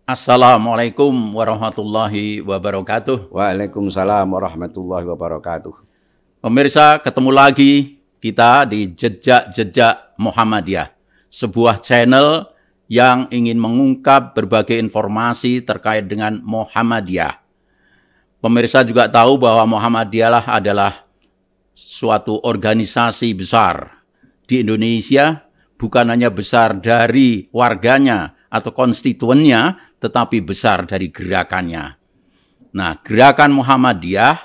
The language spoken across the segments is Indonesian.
Assalamualaikum warahmatullahi wabarakatuh. Waalaikumsalam warahmatullahi wabarakatuh. Pemirsa, ketemu lagi kita di Jejak-Jejak Muhammadiyah, sebuah channel yang ingin mengungkap berbagai informasi terkait dengan Muhammadiyah. Pemirsa juga tahu bahwa Muhammadiyah adalah suatu organisasi besar di Indonesia, bukan hanya besar dari warganya atau konstituennya, tetapi besar dari gerakannya. Nah, gerakan Muhammadiyah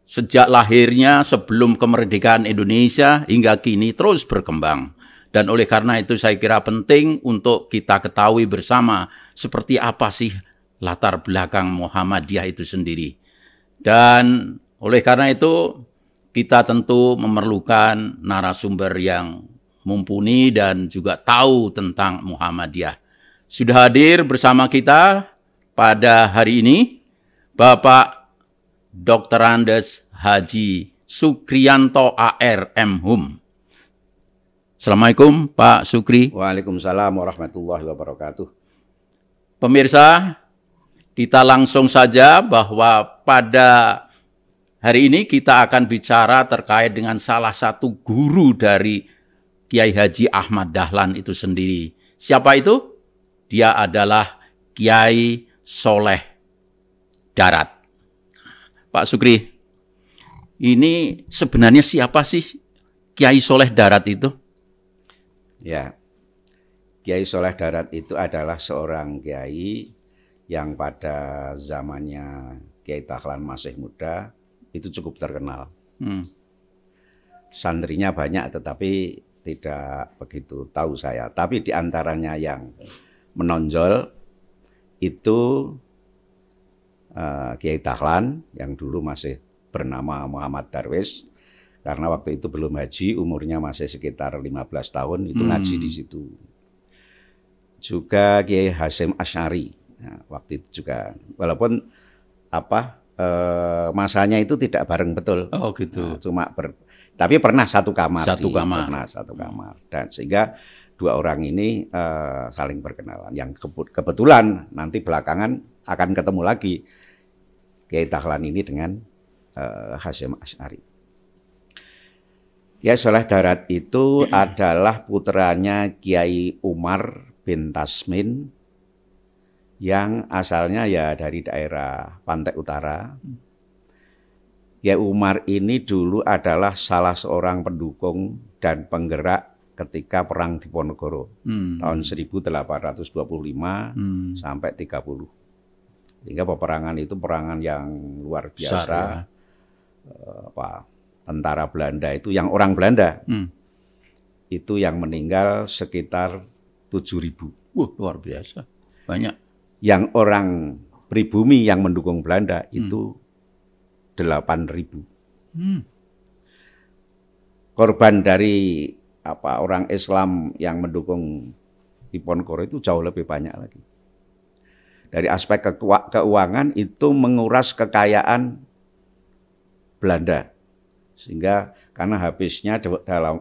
sejak lahirnya sebelum kemerdekaan Indonesia hingga kini terus berkembang. Dan oleh karena itu saya kira penting untuk kita ketahui bersama seperti apa sih latar belakang Muhammadiyah itu sendiri. Dan oleh karena itu kita tentu memerlukan narasumber yang mumpuni dan juga tahu tentang Muhammadiyah. Sudah hadir bersama kita pada hari ini Bapak Dr. Andes Haji Sukriyanto AR M.Hum. Assalamualaikum Pak Sukri. Waalaikumsalam warahmatullahi wabarakatuh. Pemirsa, kita langsung saja bahwa pada hari ini kita akan bicara terkait dengan salah satu guru dari Kiai Haji Ahmad Dahlan itu sendiri. Siapa itu? Dia adalah Kiai Soleh Darat. Pak Sukri, ini sebenarnya siapa sih Kiai Soleh Darat itu? Ya, Kiai Soleh Darat itu adalah seorang kiai yang pada zamannya Kiai Dahlan masih muda itu cukup terkenal. Santrinya banyak tetapi tidak begitu tahu saya. Tapi di antaranya yang menonjol itu Kiai Dahlan yang dulu masih bernama Muhammad Darwis, karena waktu itu belum haji, umurnya masih sekitar 15 tahun, itu ngaji di situ. Juga Kiai Hasyim Asy'ari, nah, waktu itu juga, walaupun masanya itu tidak bareng betul. Oh gitu. Nah, tapi pernah satu kamar. Pernah satu kamar. Dan sehingga dua orang ini saling berkenalan. Yang kebetulan nanti belakangan akan ketemu lagi Kiai Dahlan ini dengan Hasyim Asy'ari. Kiai Soleh Darat itu adalah putranya Kiai Umar bin Tasmin yang asalnya ya dari daerah Pantai Utara. Kiai Umar ini dulu adalah salah seorang pendukung dan penggerak ketika perang Diponegoro tahun 1825 sampai 30. Sehingga peperangan itu perangan yang luar biasa. Besar, ya. Tentara Belanda itu, yang orang Belanda itu yang meninggal sekitar 7.000. Luar biasa, banyak. Yang orang pribumi yang mendukung Belanda itu 8.000. Korban dari orang Islam yang mendukung Diponegoro itu jauh lebih banyak lagi. Dari aspek keuangan itu menguras kekayaan Belanda. Sehingga karena habisnya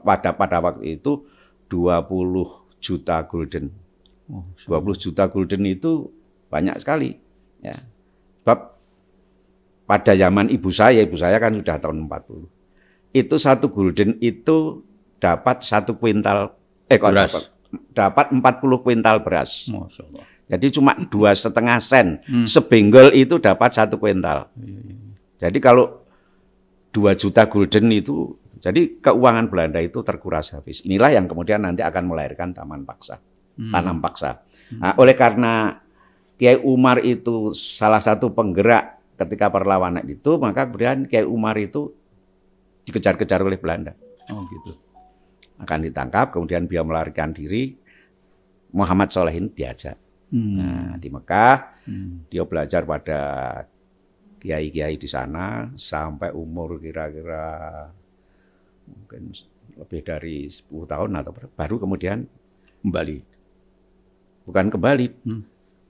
pada waktu itu 20 juta gulden. 20 juta gulden itu banyak sekali. Ya. Sebab pada zaman ibu saya kan sudah tahun 40. Itu 1 gulden itu dapat 1 kuintal beras. Dapat 40 kuintal beras. Masya Allah. Jadi cuma 2,5 sen. Sebenggol itu dapat 1 kuintal. Jadi kalau 2 juta gulden itu, jadi keuangan Belanda itu terkuras habis. Inilah yang kemudian nanti akan melahirkan tanam paksa. Nah, oleh karena Kiai Umar itu salah satu penggerak ketika perlawanan itu, maka kemudian Kiai Umar itu dikejar-kejar oleh Belanda. Oh gitu. Akan ditangkap, kemudian beliau melarikan diri. Muhammad Solehin diajak. Nah, di Mekah, dia belajar pada kiai-kiai di sana sampai umur kira-kira mungkin lebih dari 10 tahun atau baru kemudian kembali. Bukan kembali,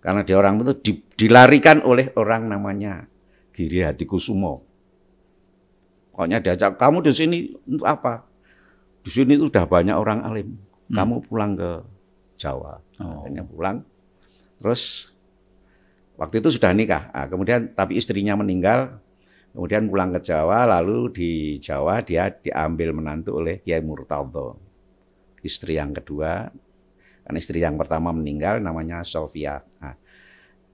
karena dia orang itu dilarikan oleh orang namanya Giri Hatikusumo. Pokoknya diajak, kamu di sini untuk apa? Di sini itu sudah banyak orang alim. Kamu pulang ke Jawa. Akhirnya pulang. Terus Waktu itu sudah nikah, kemudian tapi istrinya meninggal, kemudian pulang ke Jawa, lalu di Jawa dia diambil menantu oleh Kiai Murtadho, istri yang kedua. Karena istri yang pertama meninggal, namanya Sofia. Nah,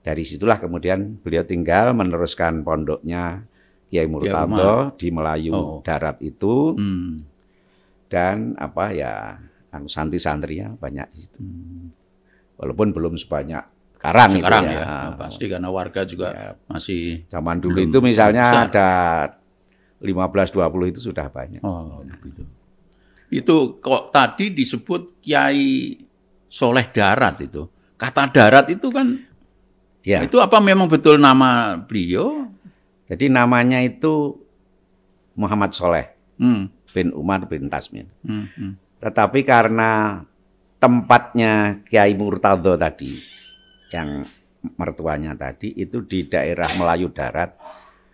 dari situlah kemudian beliau tinggal meneruskan pondoknya Kiai Murtadho di Melayu Darat itu, dan santri-santrinya banyak di situ. Walaupun belum sebanyak sekarang itu ya. Pasti karena warga juga masih zaman dulu itu misalnya besar. Ada 15-20 itu sudah banyak. Oh, begitu. Itu kok tadi disebut Kiai Soleh Darat itu. Kata darat itu kan itu apa memang betul nama beliau? Jadi namanya itu Muhammad Soleh bin Umar bin Tasmin. Tetapi karena tempatnya Kiai Murtadho tadi, yang mertuanya tadi itu di daerah Melayu Darat.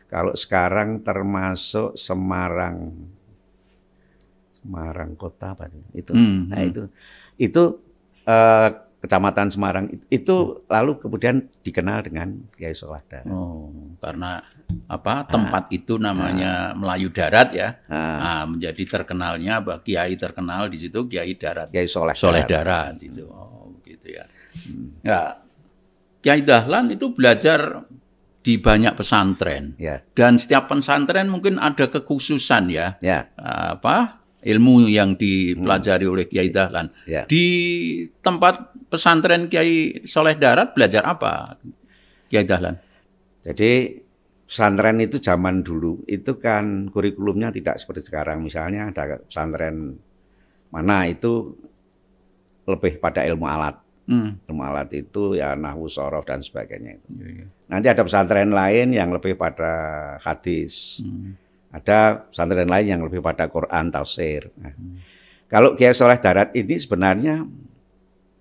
Kalau sekarang termasuk Semarang kota apa itu? Nah itu Kecamatan Semarang itu lalu kemudian dikenal dengan Kiai Soleh Darat. Oh, karena tempat itu namanya Melayu Darat ya. Menjadi terkenalnya Kiai terkenal di situ Kiai Darat. Kiai Soleh Darat itu. Oh, gitu ya. Ya. Kiai Dahlan itu belajar di banyak pesantren, dan setiap pesantren mungkin ada kekhususan ilmu yang dipelajari oleh Kiai Dahlan. Di tempat pesantren Kiai Soleh Darat belajar apa, Kiai Dahlan? Jadi pesantren itu zaman dulu itu kan kurikulumnya tidak seperti sekarang. Misalnya ada pesantren mana itu lebih pada ilmu alat. Ilmu alat itu ya nahwu, shorof dan sebagainya. Nanti ada pesantren lain yang lebih pada hadis. Ada pesantren lain yang lebih pada Quran, tafsir. Kalau Kiai Soleh Darat ini sebenarnya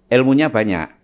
ilmunya banyak.